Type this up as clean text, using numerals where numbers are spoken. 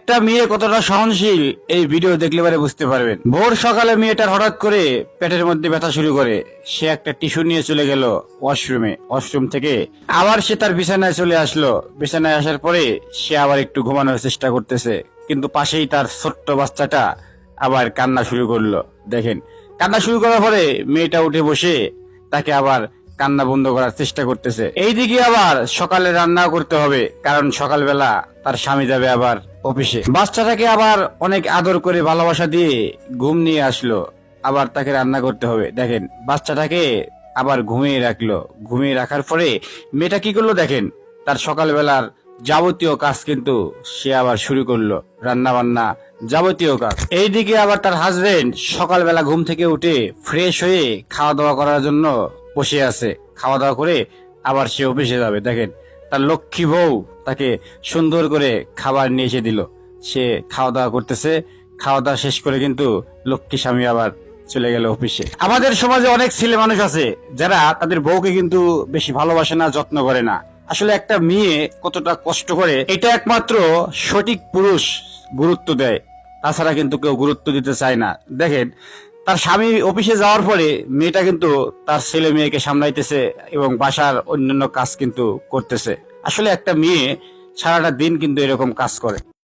একটা মেয়ে কতটা সহনশীল এই ভিডিও দেখলে পরে বুঝতে পারবেন। ভোর সকালে মেয়েটার হঠাৎ করে পেটের মধ্যে ব্যথা শুরু করে। সে একটা টিস্যু নিয়ে চলে গেল ওয়াশরুমে। ওয়াশরুম থেকে আবার সে তার বিছানায় চলে আসলো। বিছানায় আসার পরে সে আবার একটু ঘুমানোর চেষ্টা করতেছে, কিন্তু পাশেই তার ছোট্ট বাচ্চাটা আবার কান্না শুরু করলো। দেখেন, কান্না শুরু করার পরে মেয়েটা উঠে বসে তাকে আবার কান্না বন্ধ করার চেষ্টা করতেছে। এইদিকে আবার সকালে রান্না করতে হবে, কারণ সকালবেলা তার স্বামী যাবে আবার অফিসে। বাচ্চাটাকে আবার অনেক আদর করে ভালোবাসা দিয়ে ঘুম নিয়ে আসলো, আবার তাকে রান্না করতে হবে। দেখেন, বাচ্চাটাকে আবার ঘুমিয়ে রাখলো। ঘুমিয়ে রাখার পরে মেয়েটা কি করলো দেখেন, তার সকালবেলার যাবতীয় কাজ কিন্তু সে আবার শুরু করলো, রান্না বান্না যাবতীয় কাজ। এইদিকে আবার তার হাজবেন্ড সকালবেলা ঘুম থেকে উঠে ফ্রেশ হয়ে খাওয়া দাওয়া করার জন্য বসে আছে। খাওয়া দাওয়া করে আবার সে অফিসে যাবে। দেখেন, তার লক্ষ্মী বউ তাকে সুন্দর করে খাবার নিয়ে এসে দিল। সে খাওয়া দাওয়া করতেছে। খাওয়া দাওয়া শেষ করে কিন্তু লক্ষ্মী স্বামী আবার চলে গেল অফিসে। আমাদের সমাজে অনেক ছেলে মানুষ আছে যারা তাদের বউকে কিন্তু বেশি ভালোবাসে না, যত্ন করে না। আসলে একটা মেয়ে কতটা কষ্ট করে এটা একমাত্র সঠিক পুরুষ গুরুত্ব দেয়, তাছাড়া কিন্তু কেউ গুরুত্ব দিতে চায় না। দেখেন, তার স্বামী অফিসে যাওয়ার পরে মেয়েটা কিন্তু তার ছেলে মেয়েকে সামলাইতেছে এবং বাসার অন্যান্য কাজ কিন্তু করতেছে। আসলে একটা মেয়ে সারাটা দিন কিন্তু এরকম কাজ করে।